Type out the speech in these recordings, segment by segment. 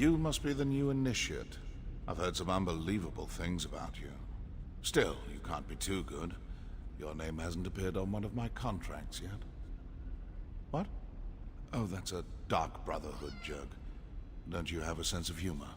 You must be the new initiate. I've heard some unbelievable things about you. Still, you can't be too good. Your name hasn't appeared on one of my contracts yet. What? Oh, that's a dark Brotherhood joke. Don't you have a sense of humor?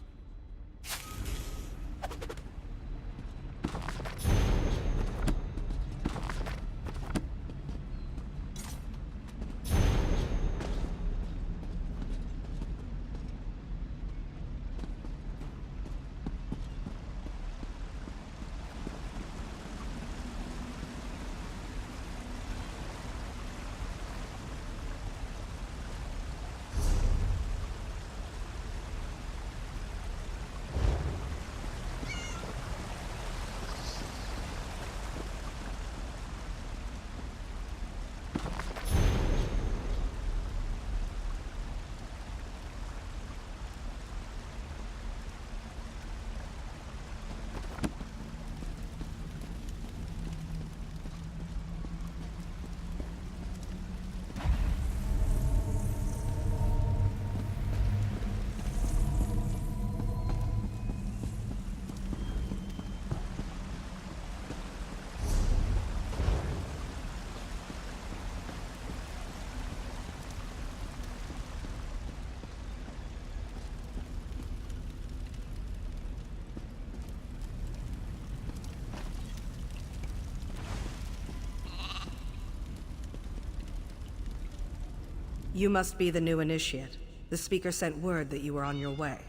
You must be the new initiate. The speaker sent word that you were on your way.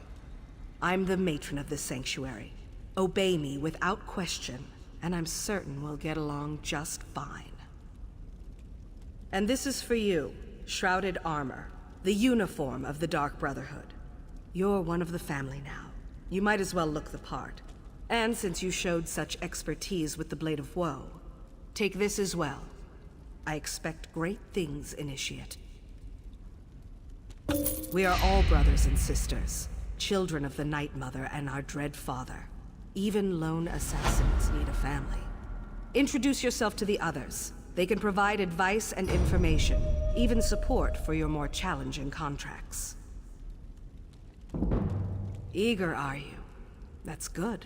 I'm the matron of this sanctuary. Obey me without question, and I'm certain we'll get along just fine. And this is for you, shrouded armor, the uniform of the Dark Brotherhood. You're one of the family now. You might as well look the part. And since you showed such expertise with the Blade of Woe, take this as well. I expect great things, Initiate. We are all brothers and sisters, children of the Night Mother and our dread father. Even lone assassins need a family. Introduce yourself to the others. They can provide advice and information, even support for your more challenging contracts. Eager, are you? That's good.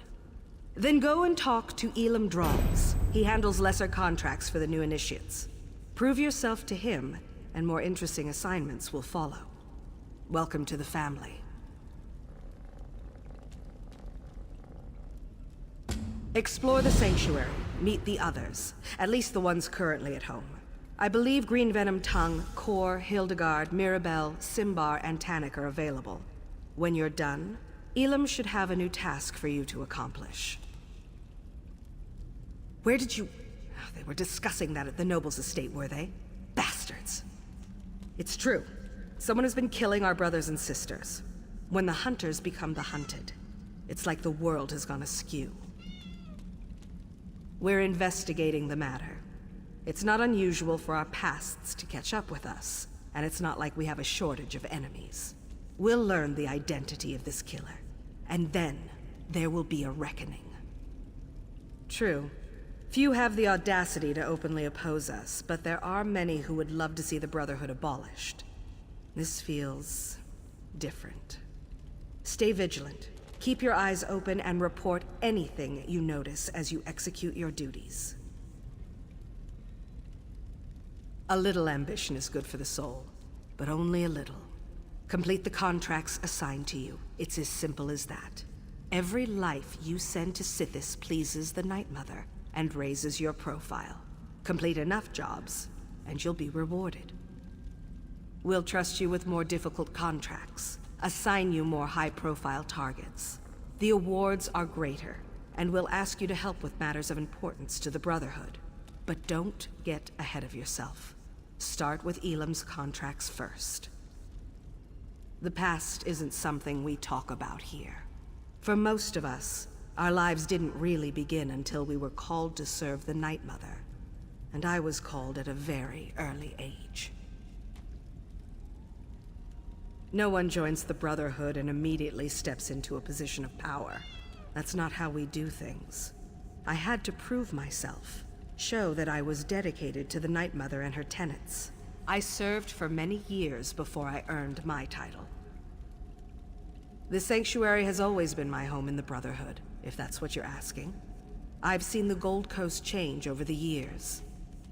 Then go and talk to Elam Droggs. He handles lesser contracts for the new initiates. Prove yourself to him, and more interesting assignments will follow. Welcome to the family. Explore the sanctuary, meet the others, at least the ones currently at home. I believe Green Venom Tongue, Kor, Hildegard, Mirabelle, Simbar, and Tannic are available. When you're done, Elam should have a new task for you to accomplish. Where did you... They were discussing that at the noble's estate, were they? Bastards. It's true. Someone has been killing our brothers and sisters. When the hunters become the hunted, it's like the world has gone askew. We're investigating the matter. It's not unusual for our pasts to catch up with us, and it's not like we have a shortage of enemies. We'll learn the identity of this killer, and then there will be a reckoning. True. Few have the audacity to openly oppose us, but there are many who would love to see the Brotherhood abolished. This feels different. Stay vigilant. Keep your eyes open and report anything you notice as you execute your duties. A little ambition is good for the soul, but only a little. Complete the contracts assigned to you. It's as simple as that. Every life you send to Sithis pleases the Night Mother and raises your profile. Complete enough jobs, and you'll be rewarded. We'll trust you with more difficult contracts, assign you more high-profile targets. The awards are greater, and we'll ask you to help with matters of importance to the Brotherhood. But don't get ahead of yourself. Start with Elam's contracts first. The past isn't something we talk about here. For most of us, our lives didn't really begin until we were called to serve the Night Mother. And I was called at a very early age. No one joins the Brotherhood and immediately steps into a position of power. That's not how we do things. I had to prove myself, show that I was dedicated to the Night Mother and her tenets. I served for many years before I earned my title. The Sanctuary has always been my home in the Brotherhood, if that's what you're asking. I've seen the Gold Coast change over the years,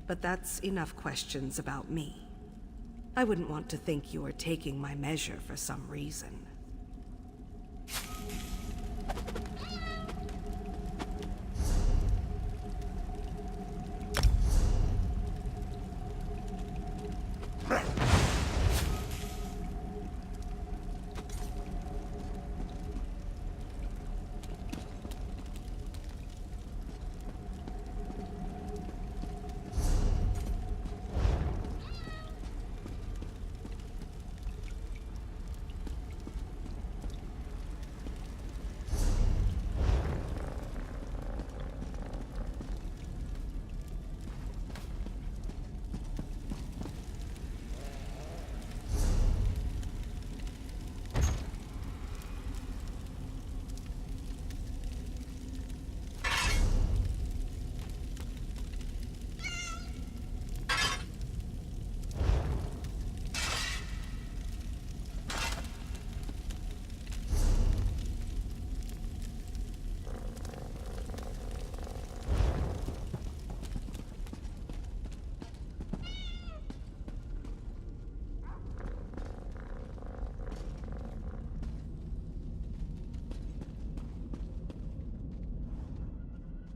but that's enough questions about me. I wouldn't want to think you were taking my measure for some reason.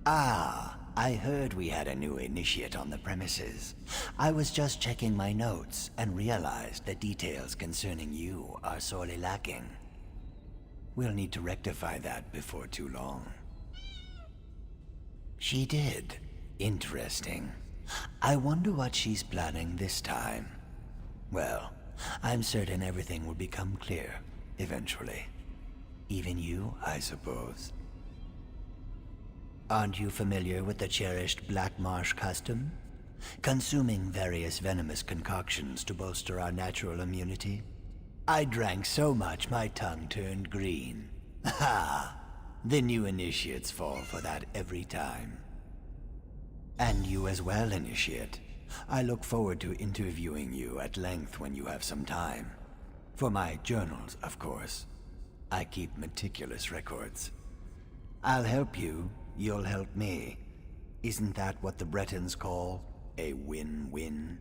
Ah, I heard we had a new initiate on the premises. I was just checking my notes and realized the details concerning you are sorely lacking. We'll need to rectify that before too long. She did. Interesting. I wonder what she's planning this time. Well, I'm certain everything will become clear, eventually. Even you, I suppose. Aren't you familiar with the cherished Black Marsh custom? Consuming various venomous concoctions to bolster our natural immunity? I drank so much my tongue turned green. Ha! The new initiates fall for that every time. And you as well, Initiate. I look forward to interviewing you at length when you have some time. For my journals, of course. I keep meticulous records. I'll help you, you'll help me. Isn't that what the Bretons call a win-win?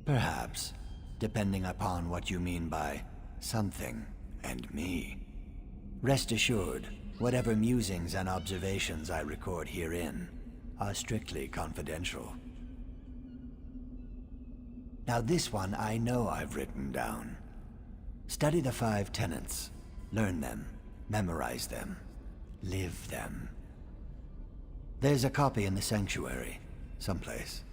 Perhaps, depending upon what you mean by something and me. Rest assured, whatever musings and observations I record herein are strictly confidential. Now this one I know I've written down. Study the 5 tenets. Learn them. Memorize them. Live them. There's a copy in the sanctuary, someplace.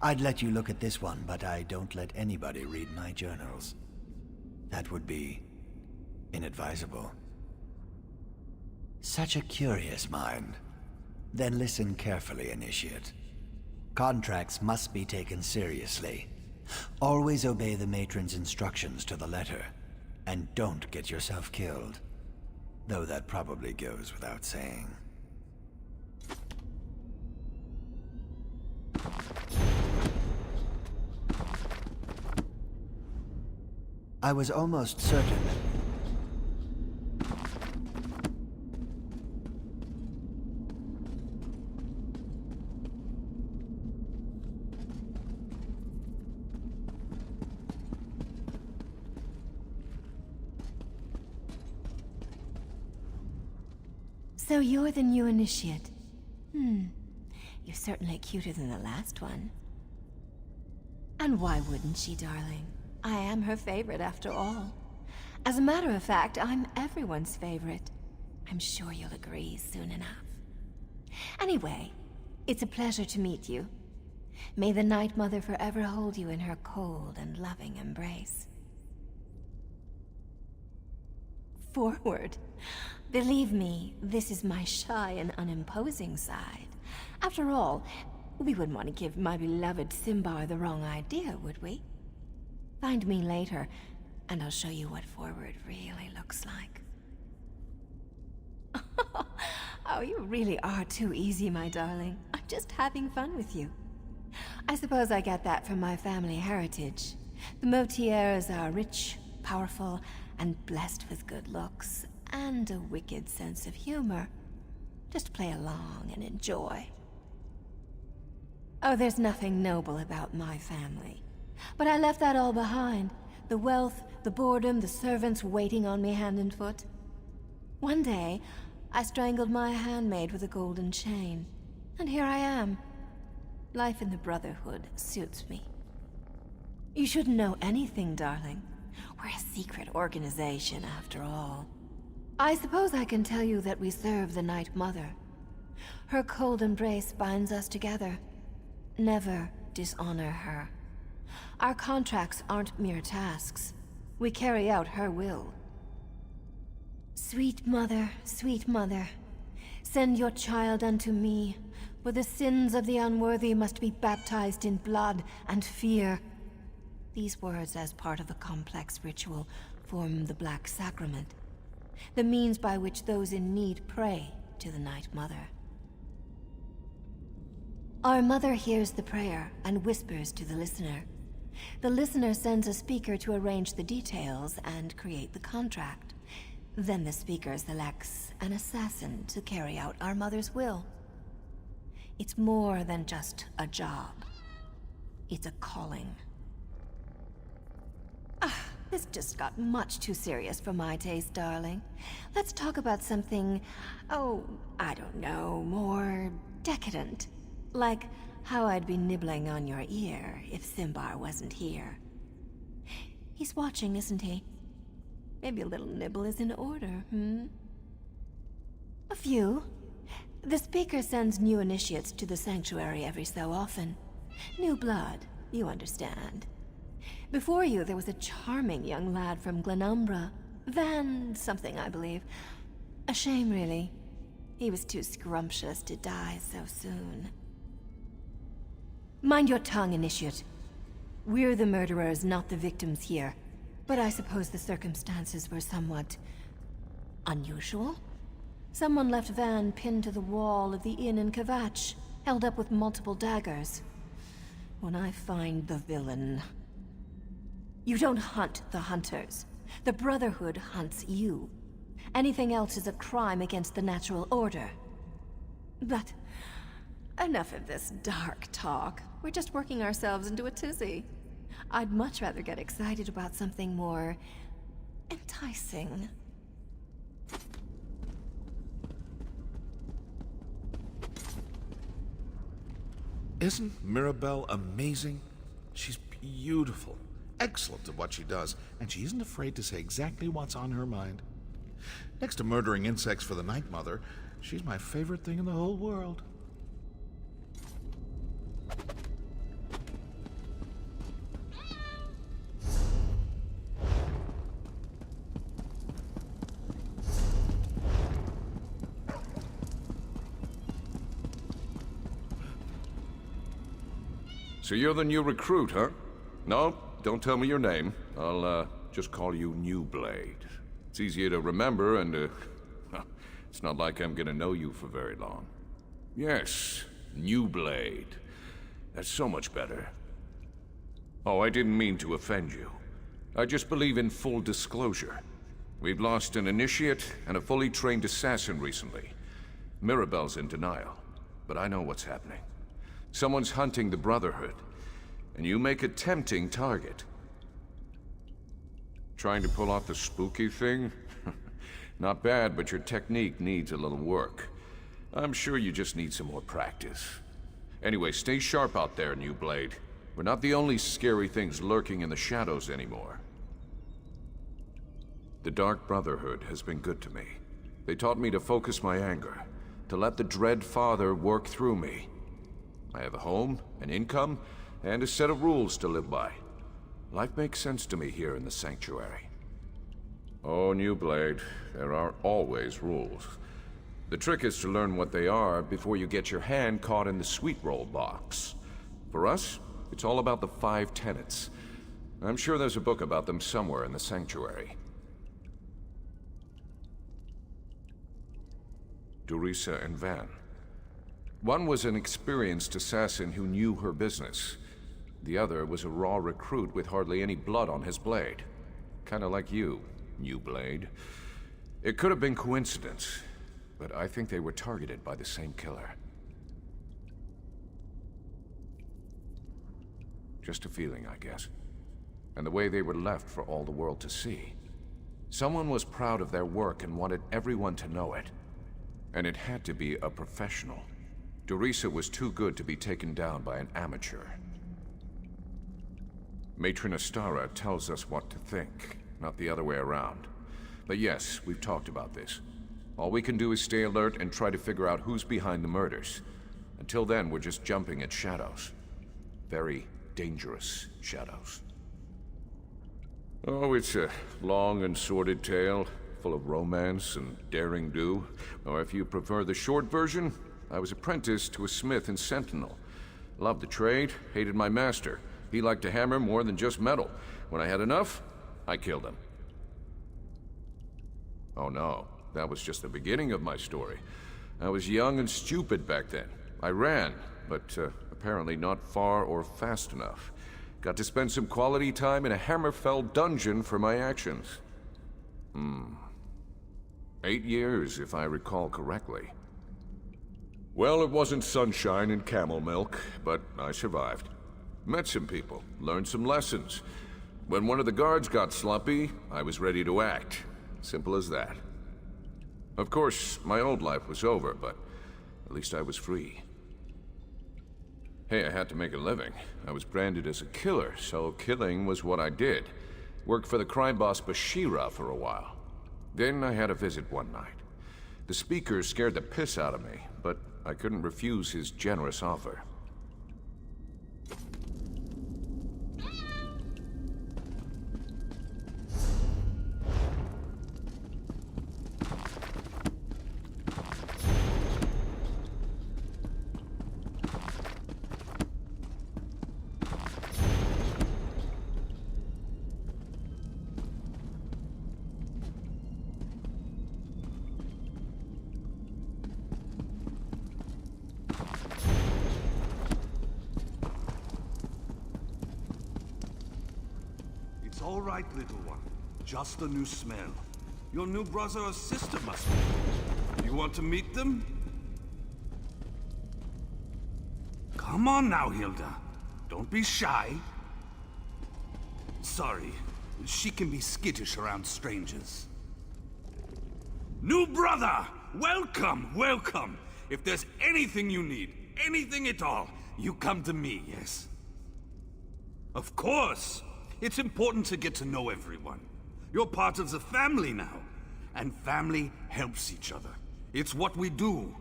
I'd let you look at this one, but I don't let anybody read my journals. That would be inadvisable. Such a curious mind. Then listen carefully, Initiate. Contracts must be taken seriously. Always obey the matron's instructions to the letter, and don't get yourself killed. Though that probably goes without saying. I was almost certain that... So you're the new initiate. You're certainly cuter than the last one. And why wouldn't she, darling? I am her favorite after all. As a matter of fact, I'm everyone's favorite. I'm sure you'll agree soon enough. Anyway, it's a pleasure to meet you. May the Night Mother forever hold you in her cold and loving embrace. Forward. Believe me, this is my shy and unimposing side. After all, we wouldn't want to give my beloved Simbar the wrong idea, would we? Find me later, and I'll show you what forward really looks like. Oh, you really are too easy, my darling. I'm just having fun with you. I suppose I get that from my family heritage. The Motiers are rich, powerful, and blessed with good looks, and a wicked sense of humor. Just play along and enjoy. Oh, there's nothing noble about my family. But I left that all behind. The wealth, the boredom, the servants waiting on me hand and foot. One day, I strangled my handmaid with a golden chain. And here I am. Life in the Brotherhood suits me. You shouldn't know anything, darling. We're a secret organization, after all. I suppose I can tell you that we serve the Night Mother. Her cold embrace binds us together. Never dishonor her. Our contracts aren't mere tasks. We carry out her will. Sweet mother, send your child unto me, for the sins of the unworthy must be baptized in blood and fear. These words, as part of a complex ritual, form the Black Sacrament, the means by which those in need pray to the Night Mother. Our mother hears the prayer and whispers to the listener. The listener sends a speaker to arrange the details and create the contract. Then the speaker selects an assassin to carry out our mother's will. It's more than just a job. It's a calling. This just got much too serious for my taste, darling. Let's talk about something, I don't know, more decadent. Like how I'd be nibbling on your ear if Simbar wasn't here. He's watching, isn't he? Maybe a little nibble is in order, A few. The speaker sends new initiates to the sanctuary every so often. New blood, you understand. Before you, there was a charming young lad from Glenumbra. Van something, I believe. A shame, really. He was too scrumptious to die so soon. Mind your tongue, Initiate. We're the murderers, not the victims here. But I suppose the circumstances were somewhat unusual? Someone left Van pinned to the wall of the inn in Kvatch, held up with multiple daggers. When I find the villain... You don't hunt the hunters. The Brotherhood hunts you. Anything else is a crime against the natural order. But enough of this dark talk. We're just working ourselves into a tizzy. I'd much rather get excited about something more enticing. Isn't Mirabelle amazing? She's beautiful, excellent at what she does, and she isn't afraid to say exactly what's on her mind. Next to murdering insects for the Night Mother, she's my favorite thing in the whole world. So you're the new recruit, huh? No, don't tell me your name. I'll, just call you New Blade. It's easier to remember, and, it's not like I'm gonna know you for very long. Yes, New Blade. That's so much better. Oh, I didn't mean to offend you. I just believe in full disclosure. We've lost an initiate and a fully trained assassin recently. Mirabelle's in denial, but I know what's happening. Someone's hunting the Brotherhood, and you make a tempting target. Trying to pull off the spooky thing? Not bad, but your technique needs a little work. I'm sure you just need some more practice. Anyway, stay sharp out there, New Blade. We're not the only scary things lurking in the shadows anymore. The Dark Brotherhood has been good to me. They taught me to focus my anger, to let the Dread Father work through me. I have a home, an income, and a set of rules to live by. Life makes sense to me here in the Sanctuary. Oh, New Blade, there are always rules. The trick is to learn what they are before you get your hand caught in the sweet roll box. For us, it's all about the 5 tenets. I'm sure there's a book about them somewhere in the Sanctuary. Durisa and Van. One was an experienced assassin who knew her business. The other was a raw recruit with hardly any blood on his blade. Kinda like you, New Blade. It could have been coincidence, but I think they were targeted by the same killer. Just a feeling, I guess. And the way they were left for all the world to see. Someone was proud of their work and wanted everyone to know it. And it had to be a professional. Dorisa was too good to be taken down by an amateur. Matron Astara tells us what to think, not the other way around. But yes, we've talked about this. All we can do is stay alert and try to figure out who's behind the murders. Until then, we're just jumping at shadows. Very dangerous shadows. Oh, it's a long and sordid tale, full of romance and daring-do. Or if you prefer the short version, I was apprenticed to a smith in Sentinel. Loved the trade, hated my master. He liked to hammer more than just metal. When I had enough, I killed him. Oh no, that was just the beginning of my story. I was young and stupid back then. I ran, but apparently not far or fast enough. Got to spend some quality time in a Hammerfell dungeon for my actions. 8 years, if I recall correctly. Well, it wasn't sunshine and camel milk, but I survived. Met some people, learned some lessons. When one of the guards got sloppy, I was ready to act. Simple as that. Of course, my old life was over, but at least I was free. Hey, I had to make a living. I was branded as a killer, so killing was what I did. Worked for the crime boss Bashira for a while. Then I had a visit one night. The speaker scared the piss out of me, but I couldn't refuse his generous offer. All right, little one. Just a new smell. Your new brother or sister must be. You want to meet them? Come on now, Hilda. Don't be shy. Sorry, she can be skittish around strangers. New brother! Welcome, welcome! If there's anything you need, anything at all, you come to me, yes? Of course! It's important to get to know everyone. You're part of the family now, and family helps each other. It's what we do.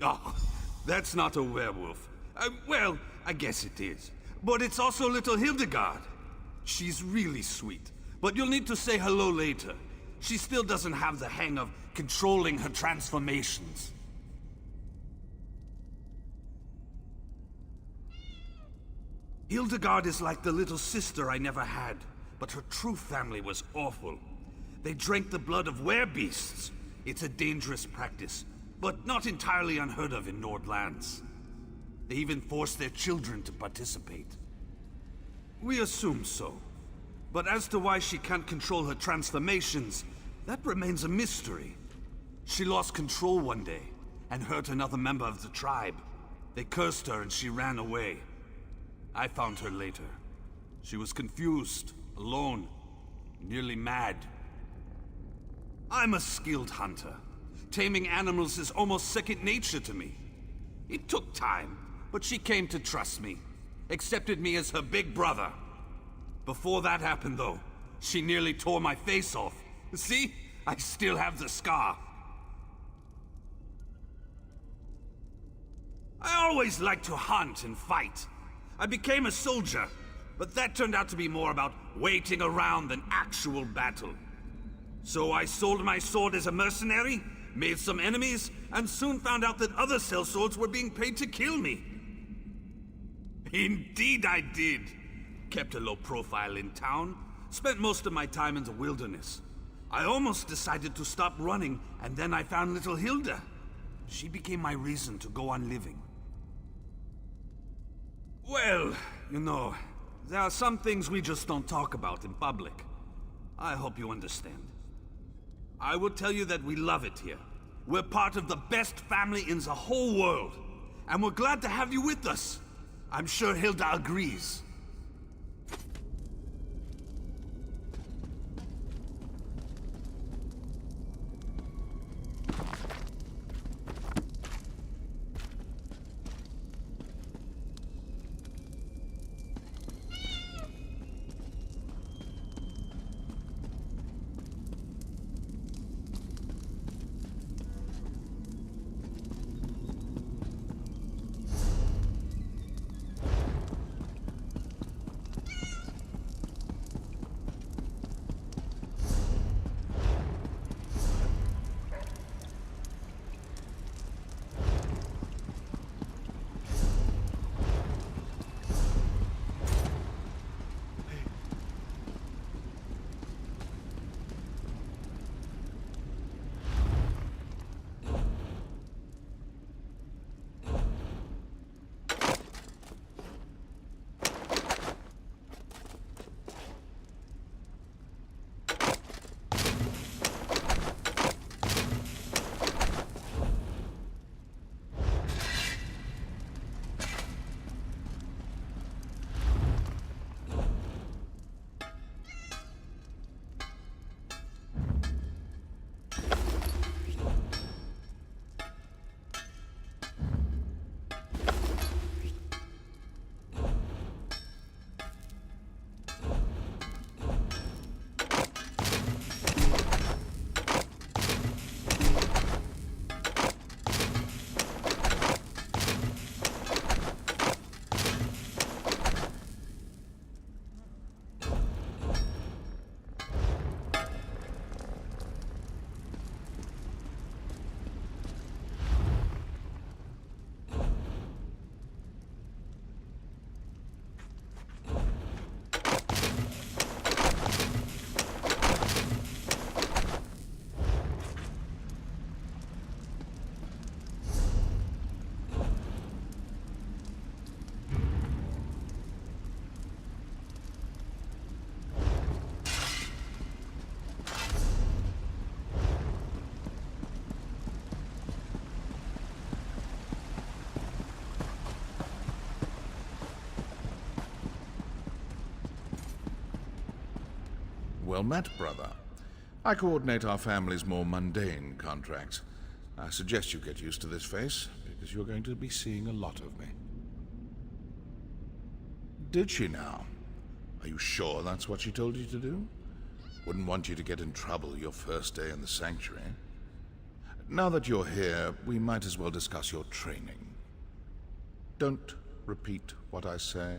Oh, that's not a werewolf. Well, I guess it is. But it's also little Hildegard. She's really sweet, but you'll need to say hello later. She still doesn't have the hang of controlling her transformations. Hildegard is like the little sister I never had, but her true family was awful. They drank the blood of werebeasts. It's a dangerous practice, but not entirely unheard of in Nordlands. They even forced their children to participate. We assume so. But as to why she can't control her transformations, that remains a mystery. She lost control one day, and hurt another member of the tribe. They cursed her and she ran away. I found her later. She was confused, alone, nearly mad. I'm a skilled hunter. Taming animals is almost second nature to me. It took time, but she came to trust me. Accepted me as her big brother. Before that happened, though, she nearly tore my face off. See? I still have the scar. I always liked to hunt and fight. I became a soldier, but that turned out to be more about waiting around than actual battle. So I sold my sword as a mercenary, made some enemies, and soon found out that other sellswords were being paid to kill me. Indeed I did. Kept a low profile in town, spent most of my time in the wilderness. I almost decided to stop running, and then I found little Hilda. She became my reason to go on living. Well, you know, There are some things we just don't talk about in public. I hope you understand. I will tell you that we love it here. We're part of the best family in the whole world. And we're glad to have you with us. I'm sure Hilda agrees. Well met, brother. I coordinate our family's more mundane contracts. I suggest you get used to this face, because you're going to be seeing a lot of me. Did she now? Are you sure that's what she told you to do? Wouldn't want you to get in trouble your first day in the sanctuary. Now that you're here, we might as well discuss your training. Don't repeat what I say.